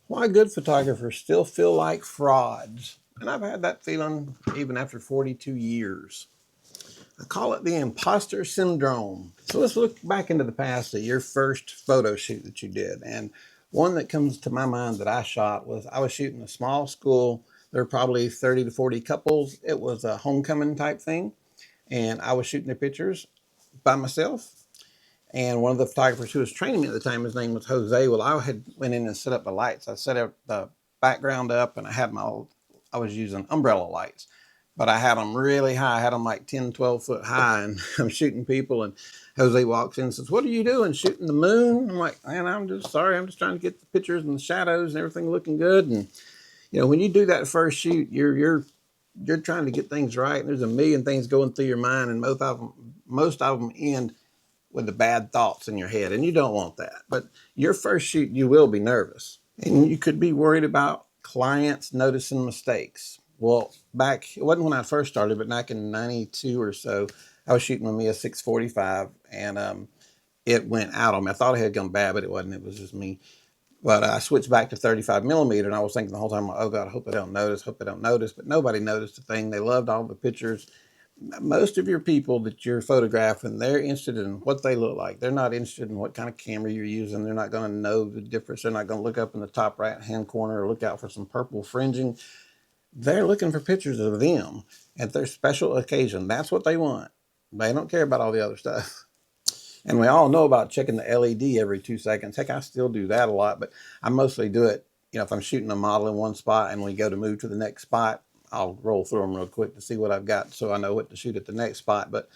Why good photographers still feel like frauds. And I've had that feeling even after 42 years. I call it the imposter syndrome. So let's look back into the past at your first photo shoot that you did. And one that comes to my mind that I shot was I was shooting a small school. There were probably 30 to 40 couples. It was a homecoming type thing. And I was shooting the pictures by myself. And one of the photographers who was training me at the time, his name was Jose. Well, I had went in and set up the lights. I set up the background up, and I was using umbrella lights, but I had them really high. I had them like 10, 12 foot high, and I'm shooting people. And Jose walks in and says, "What are you doing? Shooting the moon?" I'm like, "Man, I'm just sorry. I'm just trying to get the pictures and the shadows and everything looking good." And when you do that first shoot, you're trying to get things right, and there's a million things going through your mind, and most of them end with the bad thoughts in your head, and you don't want that. But your first shoot, you will be nervous, and you could be worried about clients noticing mistakes. Well, it wasn't when I first started, but back in 92 or so, I was shooting with me a 645, and it went out on me. I thought it had gone bad, but it wasn't. It was just me. But I switched back to 35 millimeter, and I was thinking the whole time, oh God, I hope they don't notice, hope they don't notice. But nobody noticed a thing. They loved all the pictures. Most of your people that you're photographing, they're interested in what they look like. They're not interested in what kind of camera you're using. They're not going to know the difference. They're not going to look up in the top right hand corner or look out for some purple fringing. They're looking for pictures of them at their special occasion. That's what they want. They don't care about all the other stuff. And we all know about checking the LED every 2 seconds. Heck, I still do that a lot, but I mostly do it, if I'm shooting a model in one spot and we go to move to the next spot, I'll roll through them real quick to see what I've got so I know what to shoot at the next spot. But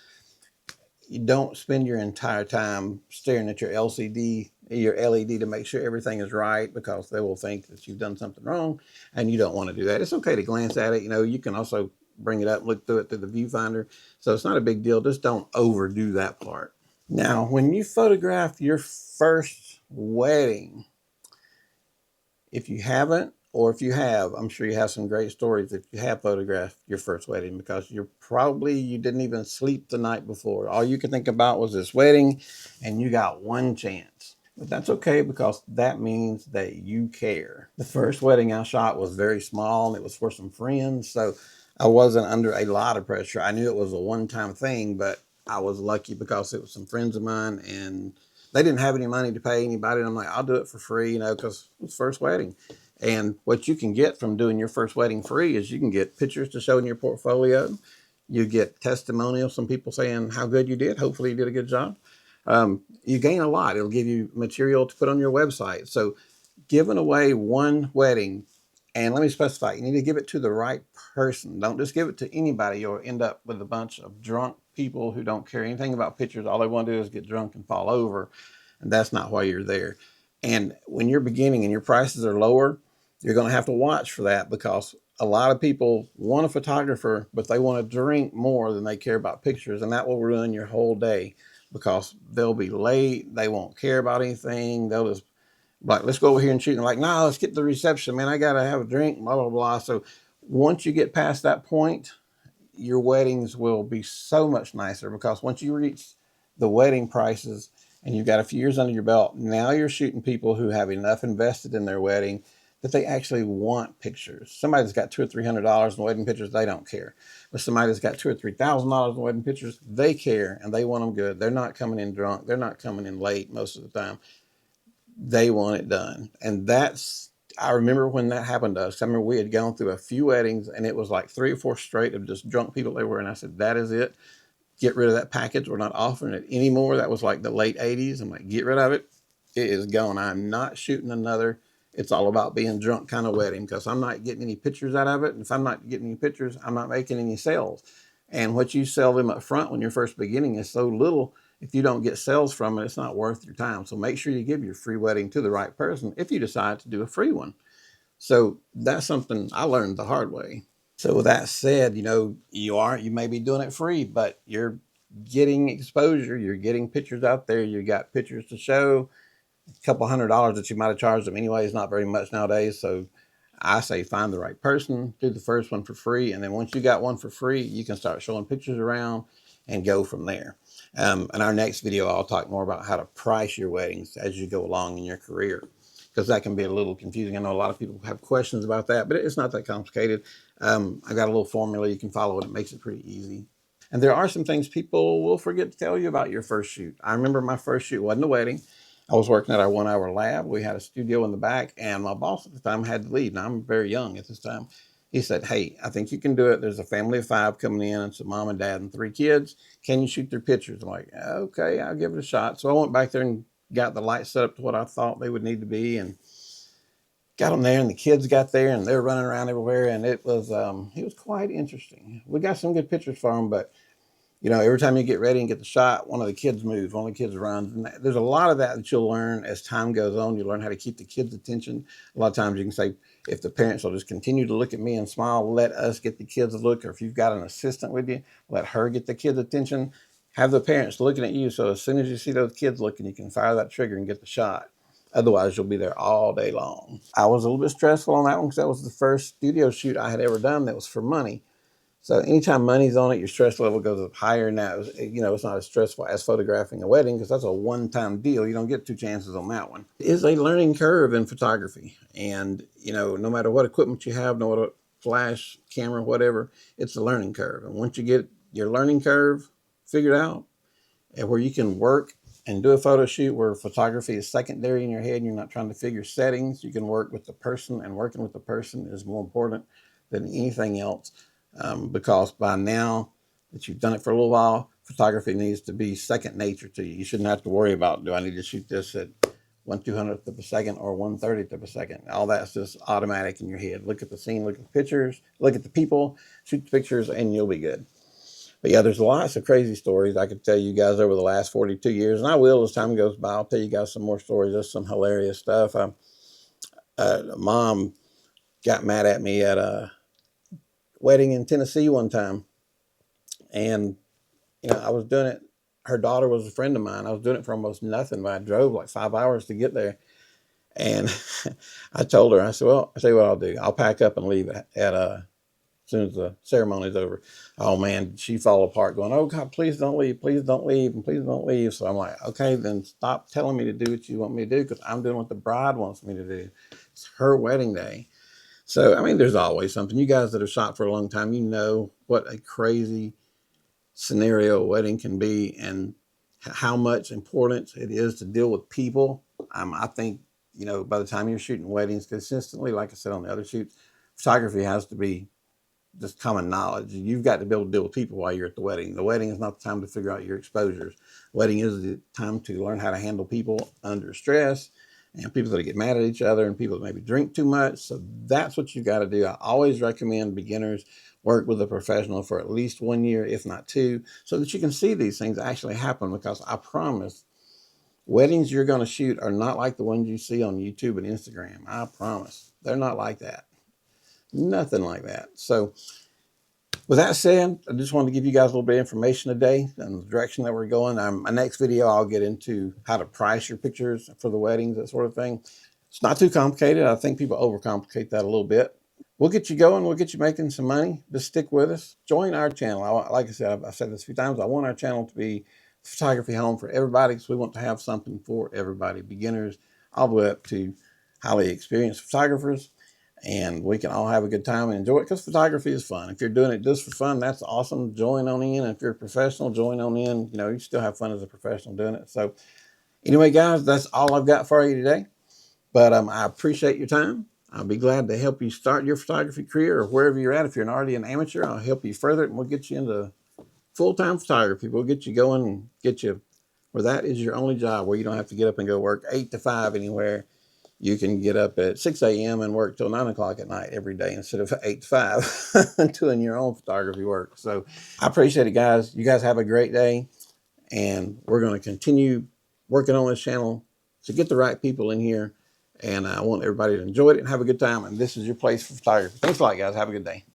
you don't spend your entire time staring at your LED to make sure everything is right, because they will think that you've done something wrong, and you don't want to do that. It's okay to glance at it. You can also bring it up, look through it through the viewfinder. So it's not a big deal. Just don't overdo that part. Now, when you photograph your first wedding, if you haven't, or if you have, I'm sure you have some great stories if you have photographed your first wedding, because you didn't even sleep the night before. All you could think about was this wedding, and you got one chance. But that's okay, because that means that you care. The first wedding I shot was very small, and it was for some friends, so I wasn't under a lot of pressure. I knew it was a one-time thing, but I was lucky because it was some friends of mine, and they didn't have any money to pay anybody. And I'm like, I'll do it for free, because it's first wedding. And what you can get from doing your first wedding free is you can get pictures to show in your portfolio. You get testimonials, some people saying how good you did. Hopefully you did a good job. You gain a lot. It'll give you material to put on your website. So giving away one wedding, and let me specify, you need to give it to the right person. Don't just give it to anybody. You'll end up with a bunch of drunk people who don't care anything about pictures. All they want to do is get drunk and fall over, and that's not why you're there. And when you're beginning and your prices are lower, you're going to have to watch for that, because a lot of people want a photographer, but they want to drink more than they care about pictures, and that will ruin your whole day, because they'll be late. They won't care about anything. They'll just like, let's go over here and shoot. And like, no, let's get to the reception, man. I got to have a drink, blah, blah, blah. So once you get past that point, your weddings will be so much nicer, because once you reach the wedding prices and you've got a few years under your belt, now you're shooting people who have enough invested in their wedding that they actually want pictures. Somebody that's got $200 or $300 in wedding pictures, they don't care. But somebody that's got $2,000 or $3,000 in wedding pictures, they care, and they want them good. They're not coming in drunk. They're not coming in late most of the time. They want it done. And I remember when that happened to us. I remember we had gone through a few weddings, and it was like 3 or 4 straight of just drunk people everywhere. And I said, that is it. Get rid of that package. We're not offering it anymore. That was like the late 80s. I'm like, get rid of it. It is gone. I'm not shooting another "it's all about being drunk" kind of wedding, because I'm not getting any pictures out of it. And if I'm not getting any pictures, I'm not making any sales. And what you sell them up front when you're first beginning is so little. If you don't get sales from it, it's not worth your time. So make sure you give your free wedding to the right person if you decide to do a free one. So that's something I learned the hard way. So with that said, you may be doing it free, but you're getting exposure. You're getting pictures out there. You got pictures to show. A couple $100 that you might have charged them anyway is not very much nowadays. So I say find the right person, do the first one for free, and then once you got one for free, you can start showing pictures around and go from there. In our next video, I'll talk more about how to price your weddings as you go along in your career. because that can be a little confusing. I know a lot of people have questions about that, but it's not that complicated. I got a little formula you can follow, and it makes it pretty easy. And there are some things people will forget to tell you about your first shoot. I remember my first shoot wasn't a wedding. I was working at our 1 hour lab. We had a studio in the back, and my boss at the time had to leave. Now, I'm very young at this time. He said, "Hey, I think you can do it. There's a family of 5 coming in. It's a mom and dad and 3 kids. Can you shoot their pictures?" I'm like, "Okay, I'll give it a shot." So I went back there and got the lights set up to what I thought they would need to be, and got them there, and the kids got there, and they're running around everywhere, and it was quite interesting. We got some good pictures for them, but every time you get ready and get the shot, one of the kids moves, one of the kids runs. And there's a lot of that you'll learn as time goes on. You learn how to keep the kids' attention. A lot of times you can say, if the parents will just continue to look at me and smile, let us get the kids a look. Or if you've got an assistant with you, let her get the kids' attention. Have the parents looking at you, so as soon as you see those kids looking, you can fire that trigger and get the shot. Otherwise, you'll be there all day long. I was a little bit stressful on that one because that was the first studio shoot I had ever done that was for money. So anytime money's on it, your stress level goes up higher. Now, it's not as stressful as photographing a wedding because that's a one-time deal. You don't get 2 chances on that one. It is a learning curve in photography. And, no matter what equipment you have, no matter what flash, camera, whatever, it's a learning curve. And once you get your learning curve figured out and where you can work and do a photo shoot where photography is secondary in your head and you're not trying to figure settings, you can work with the person, and working with the person is more important than anything else. Because by now that you've done it for a little while, photography needs to be second nature to you. You shouldn't have to worry about, do I need to shoot this at 1/200th of a second or 1/30th of a second? All that's just automatic in your head. Look at the scene, look at the pictures, look at the people, shoot the pictures, and you'll be good. But yeah, there's lots of crazy stories I could tell you guys over the last 42 years, and I will as time goes by. I'll tell you guys some more stories. There's some hilarious stuff. Mom got mad at me at a wedding in Tennessee one time, and I was doing it. Her daughter was a friend of mine. I was doing it for almost nothing, but I drove like 5 hours to get there. And I told her, I said, "Well, I'll tell you what I'll do. I'll pack up and leave at as soon as the ceremony's over." Oh man, she fall apart going, "Oh God, please don't leave, please don't leave, and please don't leave." So I'm like, "Okay, then stop telling me to do what you want me to do, because I'm doing what the bride wants me to do. It's her wedding day." So, I mean, there's always something. You guys that have shot for a long time, you know what a crazy scenario a wedding can be, and how much importance it is to deal with people. I think, by the time you're shooting weddings consistently, like I said on the other shoots, photography has to be just common knowledge. You've got to be able to deal with people while you're at the wedding. The wedding is not the time to figure out your exposures. Wedding is the time to learn how to handle people under stress, and people that get mad at each other, and people that maybe drink too much. So that's what you've got to do. I always recommend beginners work with a professional for at least 1 year, if not 2, so that you can see these things actually happen. Because I promise, weddings you're going to shoot are not like the ones you see on YouTube and Instagram. I promise. They're not like that. Nothing like that. So with that said, I just wanted to give you guys a little bit of information today and the direction that we're going. My next video, I'll get into how to price your pictures for the weddings, that sort of thing. It's not too complicated. I think people overcomplicate that a little bit. We'll get you going. We'll get you making some money. Just stick with us. Join our channel. Like I said, I've said this a few times. I want our channel to be photography home for everybody, because we want to have something for everybody, beginners all the way up to highly experienced photographers. And we can all have a good time and enjoy it, because photography is fun. If you're doing it just for fun, that's awesome. Join on in. If you're a professional, join on in. You still have fun as a professional doing it. So anyway, guys, that's all I've got for you today. But I appreciate your time. I'll be glad to help you start your photography career, or wherever you're at. If you're already an amateur, I'll help you further it, and we'll get you into full-time photography. We'll get you going and get you where that is your only job, where you don't have to get up and go work 8 to 5 anywhere. You can get up at 6 a.m. and work till 9 o'clock at night every day, instead of 8 to 5 doing your own photography work. So I appreciate it, guys. You guys have a great day, and we're going to continue working on this channel to get the right people in here. And I want everybody to enjoy it and have a good time. And this is your place for photography. Thanks a lot, guys. Have a good day.